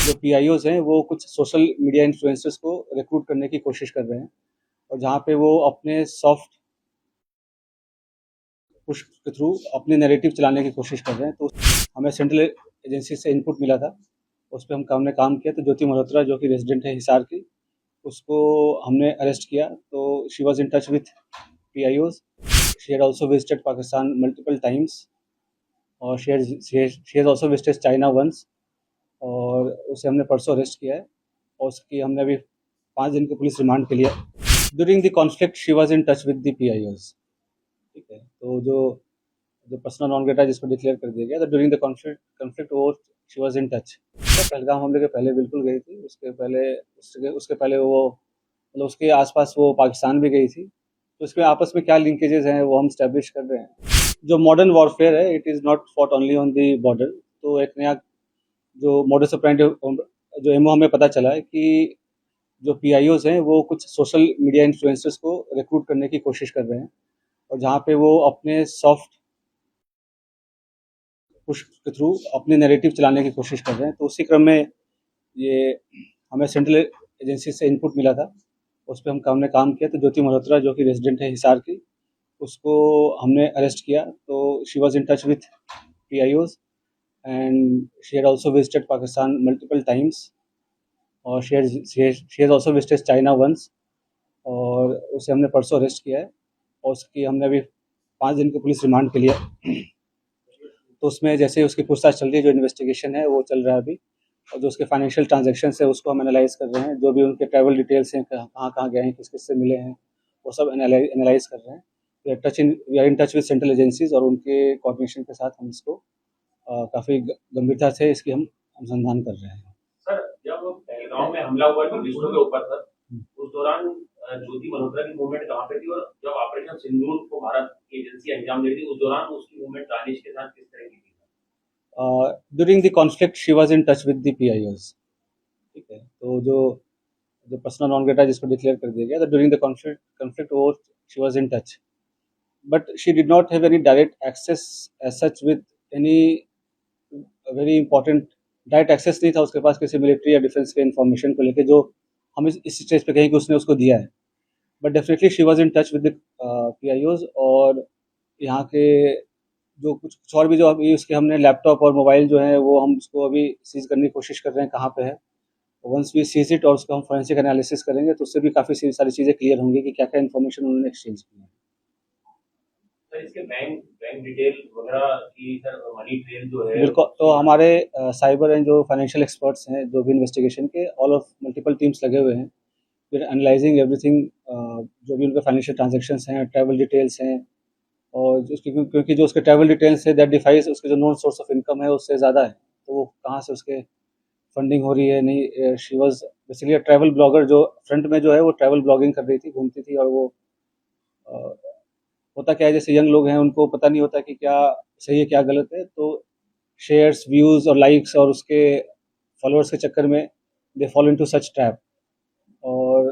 जो पीआईओज हैं वो कुछ सोशल मीडिया इन्फ्लुएंसर्स को रिक्रूट करने की कोशिश कर रहे हैं और जहाँ पे वो अपने सॉफ्ट पुश के थ्रू अपने नैरेटिव चलाने की कोशिश कर रहे हैं। तो हमें सेंट्रल एजेंसी से इनपुट मिला था, उस पर हमने काम किया। तो ज्योति मल्होत्रा जो कि रेजिडेंट है हिसार की, उसको हमने अरेस्ट किया। तो she was in touch with PIOs. She had also visited Pakistan multiple times और she has also visited China once, और उसे हमने परसों अरेस्ट किया है और उसकी हमने अभी 5 दिन की पुलिस रिमांड के लिए। During the conflict she was in touch with the PIOs. ठीक है, तो जो जो पर्सनल नॉन ग्रेटा जिसको डिक्लेयर कर दिया गया, तो ड्यूरिंग द कॉन्फ्लिक्ट वो she was in touch. Pahalgam हमले के पहले बिल्कुल गई थी, उसके पहले वो मतलब उसके आसपास वो पाकिस्तान भी गई थी। तो इसमें आपस में क्या लिंकेजेस हैं वो हम स्टैब्लिश कर रहे हैं। जो मॉडर्न वॉरफेयर है, it is not fought only on the border. तो एक नया जो मॉडस ऑपरेंडी जो एमओ हमें पता चला है कि जो पीआईओज हैं वो कुछ सोशल मीडिया इन्फ्लुएंसर्स को रिक्रूट करने की कोशिश कर रहे हैं और जहाँ पे वो अपने सॉफ्ट पुश के थ्रू अपने नैरेटिव चलाने की कोशिश कर रहे हैं। तो उसी क्रम में ये हमें सेंट्रल एजेंसी से इनपुट मिला था, उस पर हमने काम किया। तो ज्योति मल्होत्रा जो कि रेजिडेंट है हिसार की, उसको हमने अरेस्ट किया। तो she was in touch with PIOs and she had also visited Pakistan multiple times और she has also visited China once, और उसे हमने परसों अरेस्ट किया है और उसकी हमने अभी 5 दिन की पुलिस रिमांड के लिए। तो उसमें जैसे उसकी पूछताछ चल रही है, जो इन्वेस्टिगेशन है वो चल रहा है अभी, और जो उसके फाइनेंशियल ट्रांजैक्शन है उसको हम एनालाइज कर रहे हैं। जो भी उनके ट्रैवल डिटेल्स हैं, कहाँ कहाँ गए हैं, किस किस से मिले हैं, वो सब एनालाइज कर रहे हैं। We are in touch with central agencies और उनके कोऑर्डिनेशन के साथ हम इसको काफ़ी गंभीरता से इसकी हम अनुसंधान कर रहे हैं। सर, जब पहलगाम में हमला हुआ टूरिस्टों के ऊपर सर, उस दौरान ज्योति मल्होत्रा की मूवमेंट कहाँ पे थी, और जब ऑपरेशन सिंदूर को भारत की एजेंसी अंजाम दे रही थी उस दौरान उसकी मूवमेंट दानिश के साथ किस तरह की थी? During the conflict she was in touch with the PIOs. ठीक है, तो जो पर्सनल नॉन ग्रेटा जिसको डिक्लेयर कर दिया गया, तो ड्यूरिंग द कॉन्फ्लिक्ट वो she was in touch, but she did not have any direct access as such with any very important. Direct access नहीं था उसके पास किसी मिलिट्री या डिफेंस के इन्फॉर्मेशन को लेके, जो हम इस स्टेज पे कहीं कि उसने उसको दिया है। But definitely she was in touch with the पीआईओज, और यहाँ के जो कुछ और भी जो अभी उसके हमने लैपटॉप और मोबाइल जो है वो हम उसको अभी सीज करने की कोशिश कर रहे हैं कहाँ पे है। वंस वी सीज इट और उसका हम फोरेंसिक एनालिसिस करेंगे तो उससे भी काफ़ी सारी चीज़ें क्लियर होंगी कि क्या क्या इन्फॉर्मेशन उन्होंने एक्सचेंज की है। सर, इसके बैंक डिटेल वगैरह की सर मनी ट्रेल जो है, बिल्कुल। तो हमारे साइबर एंड जो फाइनेंशियल एक्सपर्ट्स हैं, जो भी इन्वेस्टिगेशन के ऑल ऑफ मल्टीपल टीम्स लगे हुए हैं, फिर एनालाइजिंग एवरीथिंग, जो भी उनके फाइनेंशियल ट्रांजेक्शंस हैं, ट्रैवल डिटेल्स हैं, और क्योंकि जो उसके ट्रैवल डिटेल्स है दैट डिफाइज उसके जो नॉन सोर्स ऑफ इनकम है उससे ज़्यादा है, तो वो कहाँ से उसके फंडिंग हो रही है नहीं। She was basically travel blogger, जो फ्रंट में जो है वो ट्रैवल ब्लॉगिंग कर रही थी, घूमती थी। और वो होता क्या है, जैसे यंग लोग हैं उनको पता नहीं होता कि क्या सही है क्या गलत है, तो शेयर्स, व्यूज़ और लाइक्स और उसके फॉलोअर्स के चक्कर में they follow into such trap, और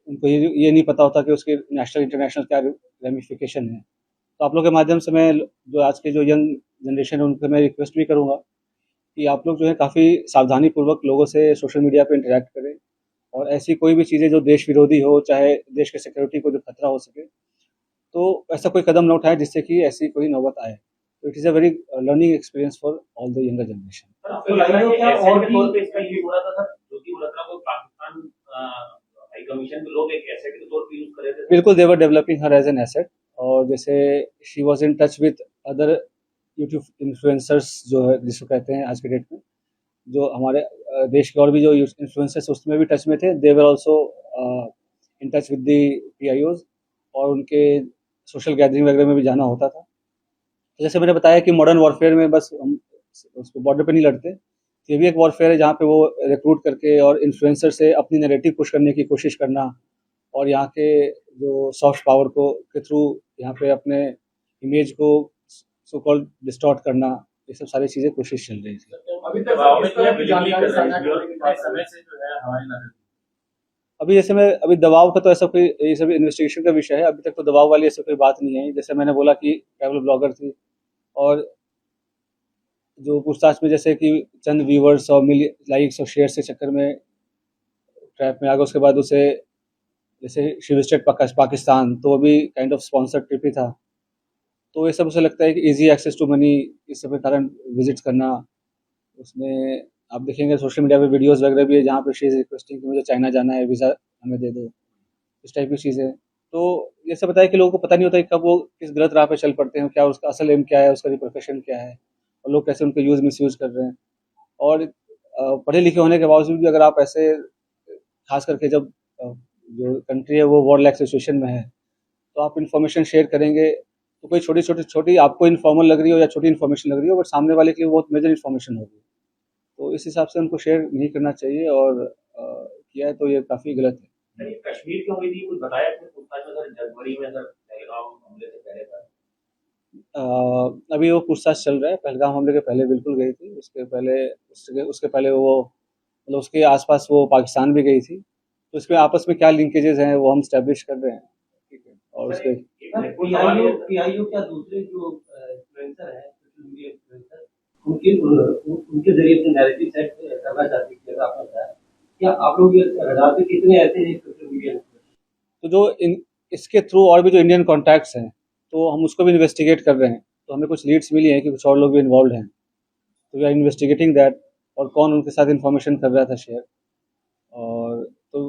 उनको ये नहीं पता होता कि उसके नेशनल इंटरनेशनल क्या रेमिफिकेशन है। तो आप लोग के माध्यम से मैं जो आज के जो यंग जनरेशन है उनसे मैं रिक्वेस्ट भी करूँगा कि आप लोग जो है काफ़ी सावधानीपूर्वक लोगों से सोशल मीडिया पे इंटरेक्ट करें, और ऐसी कोई भी चीज़ें जो देश विरोधी हो, चाहे देश के सिक्योरिटी को जो खतरा हो सके, तो ऐसा कोई कदम न उठाएं जिससे कि ऐसी कोई नौबत आए। तो it is a very learning experience for all the younger generation. Sir, आपको लग रहा है कि ऐसे के तौर पे इसका यूज हो रहा था सर? ज्योति मल्होत्रा को पाकिस्तान हाई कमीशन के लोग एक एसेट के तौर पे यूज कर रहे थे? बिल्कुल, they were developing her as an asset. और जैसे she was in touch with other YouTube influencers जो है जिसको कहते हैं आज के डेट में, जो हमारे देश के और भी जो इन्फ्लुएंसर्स उसमें भी टच में थे, they were also in touch with the PIOs, और उनके सोशल गैदरिंग वगैरह में भी जाना होता था। तो जैसे मैंने बताया कि मॉडर्न वॉरफेयर में बस हम उस बॉर्डर पे नहीं लड़ते, ये भी एक वॉरफेयर है जहाँ पे वो रिक्रूट करके और इन्फ्लुएंसर से अपनी नैरेटिव पुश करने की कोशिश करना, और यहाँ के जो सॉफ्ट पावर को के थ्रू यहाँ पे अपने इमेज को सो कॉल्ड डिस्टॉर्ट करना, ये सब सारी चीज़ें कोशिश चल रही थी। अभी तक किस तरह की जानकारी साझा करने के समय से जो है हमारी नजर? अभी जैसे मैं अभी दबाव का तो ऐसा कोई, ये सब इन्वेस्टिगेशन का विषय है, अभी तक तो दबाव वाली ऐसी कोई बात नहीं है। जैसे मैंने बोला कि ट्रैवल ब्लॉगर थी, और जो पूछताछ में जैसे कि चंद व्यूवर्स और लाइक्स और शेयर्स के चक्कर में ट्रैप में आ गया, उसके बाद उसे जैसे शी विजिटेड पाकिस्तान, तो वो भी काइंड ऑफ स्पॉन्सर्ड ट्रिप ही था। तो ये सब उसे लगता है कि ईजी एक्सेस टू मनी, इस सब के कारण विजिट्स करना। उसमें आप देखेंगे सोशल मीडिया पे वीडियोस वगैरह भी है जहाँ पे शी इज़ रिक्वेस्टिंग कि मुझे चाइना जाना है, वीज़ा हमें दे दो, इस टाइप की चीज़ें। तो ये सब बताया कि लोगों को पता नहीं होता कि कब वो किस गलत राह पे चल पड़ते हैं, क्या उसका असल एम क्या है, उसका रिप्रोफेशन क्या है, और लोग कैसे उनका यूज़ मिसयूज़ कर रहे हैं। और पढ़े लिखे होने के बावजूद भी अगर आप ऐसे, खास करके जब जो कंट्री है वो वॉर लाइक सिचुएशन में है, तो आप इन्फॉर्मेशन शेयर करेंगे तो कोई छोटी आपको इन्फॉर्मल लग रही हो या छोटी इन्फॉर्मेशन लग रही हो, बट सामने वाले के लिए बहुत मेजर इन्फॉर्मेशन होगी। तो इस हिसाब से उनको शेयर नहीं करना चाहिए, और किया है तो ये काफ़ी गलत है। सर, ये कश्मीर क्यों हुई थी, कुछ बताया आपने पूछताछ में? सर, जनवरी में सर पहलगाम हमले से पहले था। अ, अभी वो पूछताछ चल रहा है। पहलगाम हमले के पहले बिल्कुल गई थी, उसके पहले उसके पहले वो मतलब उसके आसपास वो पाकिस्तान भी गई थी। तो इसमें आपस में क्या लिंकेजेस हैं वो हम स्टैब्लिश कर रहे हैं, ठीक है। और सर, उसके एक महत्वपूर्ण सवाल ये है, सर। पीआईओ क्या दूसरे जो इन्फ्लुएंसर हैं, सोशल मीडिया इन्फ्लुएंसर, उनके जरिए अपने नैरेटिव सेट करना चाहते हैं, जैसा आपने बताया। क्या आप लोग ये रडार पे कितने ऐसे हैं सोशल मीडिया इन्फ्लुएंसर? तो इसके थ्रू और भी जो इंडियन कॉन्टैक्ट्स हैं, तो हम उसको भी इन्वेस्टिगेट कर रहे हैं। तो हमें कुछ लीड्स मिली हैं कि कुछ और लोग भी इन्वॉल्व हैं, तो वी आर इन्वेस्टिगेटिंग दैट, और कौन उनके साथ इन्फॉर्मेशन कर रहा था शेयर। और तो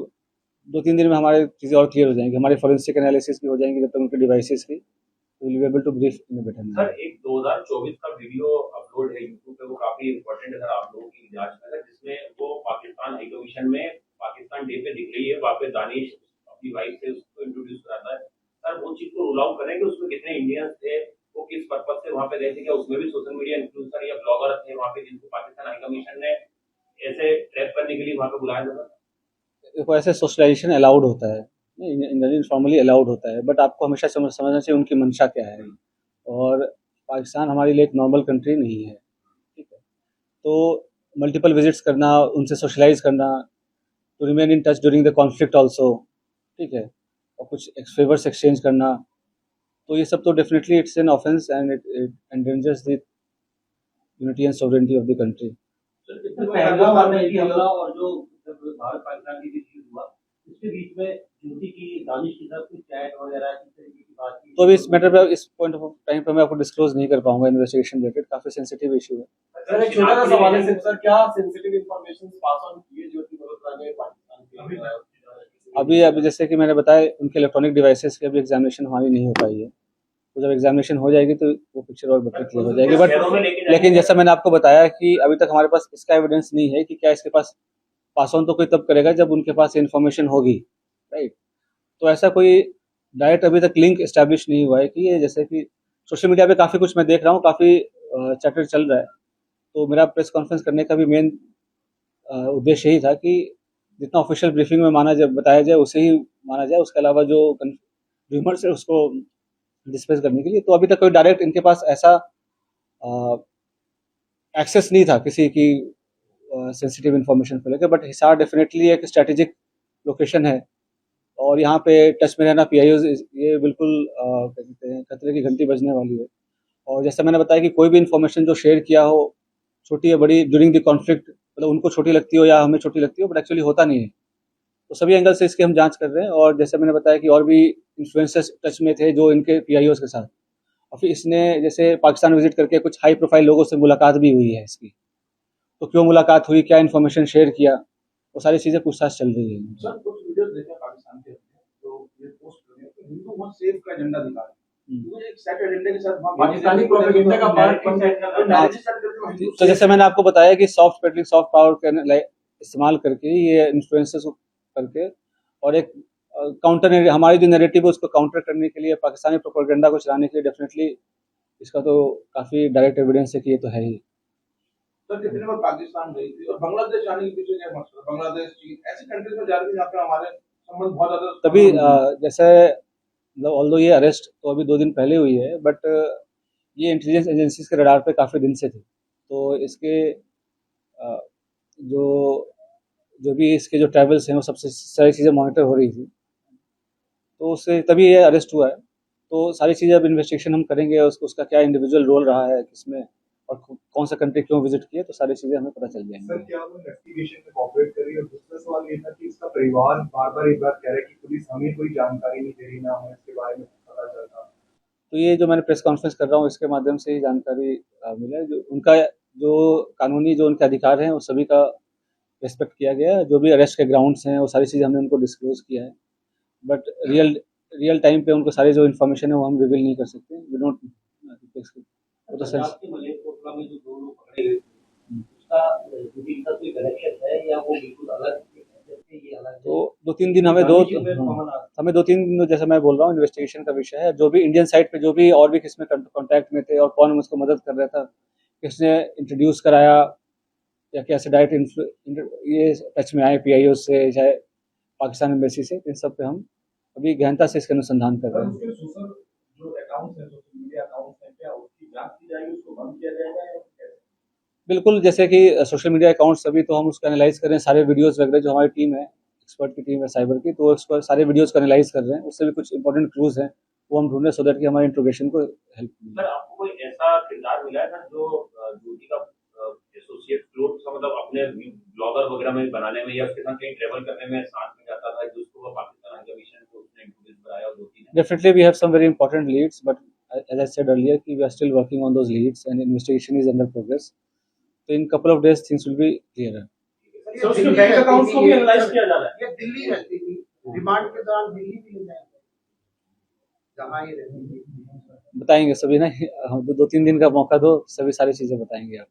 2-3 दिन में हमारी चीज़ें और क्लियर हो जाएंगी, हमारी फोरेंसिक एनालिसिस भी हो जाएंगी जब तक उनके डिवाइसेस की, तो will be able to brief in a better sir, manner. एक 2024 का वीडियो अपलोड है यूट्यूब पे, वो काफी इंपॉर्टेंट है सर आप लोगों की जांच में, सर, जिसमें वो पाकिस्तान हाई कमीशन में पाकिस्तान डे पे दिख रही है, वहाँ पे दानिश अपनी वाइफ से उसको इंट्रोड्यूस कराता है। सर, वो चीज को रूल आउट करें कि उसमें कितने इंडियंस थे, वो किस पर्पज से वहाँ पे गए थे, क्या उसमें भी सोशल मीडिया इन्फ्लुएंसर या ब्लॉगर थे वहाँ पे जिनको पाकिस्तान हाई कमीशन ने ऐसे ट्रैप करने के लिए वहाँ पे बुलाया था? देखो, ऐसे सोशलाइजेशन अलाउड होता है, इनफॉर्मली अलाउड होता है, बट आपको हमेशा समझना चाहिए उनकी मंशा क्या है। और पाकिस्तान हमारे लिए एक नॉर्मल कंट्री नहीं है, ठीक है। तो मल्टीपल विजिट्स करना, उनसे सोशलाइज करना, to remain in touch during the conflict also, ठीक है, और कुछ फेवर्स एक्सचेंज करना, तो ये सब तो definitely it's an offence and it endangers the unity and sovereignty of the country. Sir, Pahalgam आतंकी हमला और जो जब भारत पाकिस्तान के बीच युद्ध हुआ, उसके बीच में ज्योति की दानिश के साथ कुछ चैट वगैरह किस तरीके की बात की? तो अभी इस मैटर पे, इस पॉइंट ऑफ टाइम पे मैं आपको डिस्क्लोज नहीं कर पाऊंगा, इन्वेस्टिगेशन रिलेटेड काफ़ी सेंसिटिव इशू है। सर, एक छोटा सा सवाल है सर, क्या सेंसिटिव इंफॉर्मेशन पास ऑन किए ज्योति मल्होत्रा ने पाकिस्तान के? अभी जैसे कि मैंने बताया, उनके इलेक्ट्रॉनिक डिवाइसेस की अभी एग्जामिनेशन हमारी नहीं हो पाई है, तो जब एग्जामिनेशन हो जाएगी तो वो पिक्चर और बेटर क्लियर हो जाएगी। बट लेकिन जैसा मैंने आपको बताया कि अभी तक हमारे पास इसका एविडेंस नहीं है कि क्या इसके पास पास ऑन तो कोई तब करेगा जब उनके पास इन्फॉर्मेशन होगी, राइट। तो ऐसा कोई डायरेक्ट अभी तक लिंक इस्टेब्लिश नहीं हुआ है कि ये, जैसे कि सोशल मीडिया पे काफ़ी कुछ मैं देख रहा हूँ, काफ़ी चैटर चल रहा है। तो मेरा प्रेस कॉन्फ्रेंस करने का भी मेन उद्देश्य यही था कि जितना ऑफिशियल ब्रीफिंग में बताया जाए उसे ही माना जाए, उसके अलावा जो र्यूमर्स है उसको डिस्पेस करने के लिए। तो अभी तक कोई डायरेक्ट इनके पास ऐसा एक्सेस नहीं था किसी की सेंसिटिव इन्फॉर्मेशन को लेकर। बट हिसार डेफिनेटली एक स्ट्रैटेजिक लोकेशन है, और यहाँ पे टच में रहना पीआईओ, ये बिल्कुल क्या कहते हैं, खतरे की घंटी बजने वाली है। और जैसा मैंने बताया कि कोई भी इन्फॉर्मेशन जो शेयर किया हो, छोटी या बड़ी, ड्यूरिंग द कॉन्फ्लिक्ट, मतलब उनको छोटी लगती हो या हमें छोटी लगती हो, बट एक्चुअली होता नहीं है। तो सभी एंगल से इसकी हम जांच कर रहे हैं। और जैसे मैंने बताया कि और भी इन्फ्लुएंसर्स टच में थे जो इनके पीआईओज के साथ, और फिर इसने जैसे पाकिस्तान विजिट करके कुछ हाई प्रोफाइल लोगों से मुलाकात भी हुई है इसकी। तो क्यों मुलाकात हुई, क्या इन्फॉर्मेशन शेयर किया, वो सारी चीज़ें पूछताछ चल रही है। सर, कुछ वीडियोस देखे पाकिस्तान के, तो ये पोस्ट कर रहे हैं तो हिंदू मत सेफ का एजेंडा दिखा रहे हैं। तो एक सेट एजेंडे के साथ पाकिस्तानी प्रोपेगेंडा का पार्ट बन तो जैसे मैंने आपको बताया कि सॉफ्ट पेडलिंग, सॉफ्ट पावर का इस्तेमाल करके, ये इन्फ्लुएंसर्स करके, और एक काउंटर, हमारी जो नैरेटिव है उसको काउंटर करने के लिए, पाकिस्तानी प्रोपेगेंडा को चलाने के लिए, डेफिनेटली इसका तो काफ़ी डायरेक्ट एविडेंस है कि ये तो है ही। सर, कितने बार पाकिस्तान गई थी और बांग्लादेश जाने के पीछे क्या मकसद है? बांग्लादेश, चीन, ऐसे कंट्रीज में जा रही है जहाँ पे हमारे संबंध बहुत ज्यादा तभी जैसे मतलब ऑल्दो ये अरेस्ट तो अभी 2 दिन पहले हुई है, बट ये इंटेलिजेंस एजेंसीज के रडार पे काफ़ी दिन से थी। तो इसके जो जो भी इसके जो ट्रैवल्स हैं वो सबसे सारी चीज़ें मॉनिटर हो रही थी, तो उससे तभी ये अरेस्ट हुआ है। तो सारी चीज़ें अब इन्वेस्टिगेशन हम करेंगे, उसका क्या इंडिविजुअल रोल रहा है किसमें, और कौन सा कंट्री क्यों विजिट किया, तो सारी चीज़ें हमें पता चल जाएंगी। सर क्या वो इन्वेस्टिगेशन में कोऑपरेट कर रही है? और दूसरा सवाल ये था कि इसका परिवार बार-बार एक बात कह रहा है कि पुलिस हमें कोई जानकारी नहीं दे रही, ना हमें इसके बारे में पता चलता। तो ये जो मैंने प्रेस कॉन्फ्रेंस कर रहा हूँ, इसके माध्यम से ही जानकारी मिला है। जो उनका जो कानूनी जो उनके अधिकार हैं, वो सभी का रिस्पेक्ट किया गया है। जो भी अरेस्ट के ग्राउंड्स हैं, वो सारी चीज़ें हमने उनको डिस्क्लोज किया है। बट रियल टाइम पे उनको सारी जो इन्फॉर्मेशन है वो हम रिवील नहीं कर सकते। वी डोंट वो तो पंजाब के मलेरकोटला में जो 2 लोग पकड़े गए थे, उसका जुबिन का कोई कनेक्शन है या वो बिल्कुल अलग है? जैसे ये अलग है। तो 2-3 दिन हमें हमें 2-3 दिन, जैसे मैं बोल रहा हूँ, इन्वेस्टिगेशन का विषय है। जो भी इंडियन साइड पे जो भी और भी किसमें कॉन्टैक्ट में थे और कौन उसको मदद कर रहा था, किसने इंट्रोड्यूस कराया या कैसे डायरेक्ट ये टच में आए PIO से, चाहे पाकिस्तान एम्बेसी से, इन सब पे हम अभी गहनता से इसका अनुसंधान कर रहे हैं। उसके सोशल जो अकाउंट्स हैं, सोशल मीडिया अकाउंट्स हैं, क्या उसकी जांच की जाएगी, उसको बंद किया जाएगा या कैसे? बिल्कुल, जैसे कि सोशल मीडिया अकाउंट्स अभी तो हम उसको एनालाइज़ कर रहे हैं, सारे वीडियोज़ वगैरह जो हमारी टीम है, एक्सपर्ट की टीम है साइबर की, तो उसको सारे वीडियोज़ को एनालाइज़ कर रहे हैं। उससे भी कुछ इंपॉर्टेंट क्लूज़ हैं, वो हम ढूँढ रहे हैं, सो दैट कि हमारे इंट्रोगेशन को हेल्प मिले। सर आपको कोई ऐसा किरदार मिला है सर जो ज्योति का एसोसिएट क्लोज सा, मतलब अपने ब्लॉगर वगैरह में बनाने में या उसके साथ कहीं ट्रेवल करने में साथ में जाता था, जिसको वो पाकिस्तान हाई कमीशन को उसने इंट्रोड्यूस कराया और ज्योति ने? Definitely, we have some very important leads, but as I said earlier, we are still working on those leads and investigation is under progress. So in couple of days, things will be clearer. Sir उसके bank accounts को भी analyse किया जा रहा है। ये दिल्ली रहती थी, रिमांड के दौरान दिल्ली भी ले जाएंगे, जहाँ ये रहती थी। बताएंगे सभी ना, हम 2-3 दिन का मौका दो, सभी सारी चीज़ें बताएंगे आप।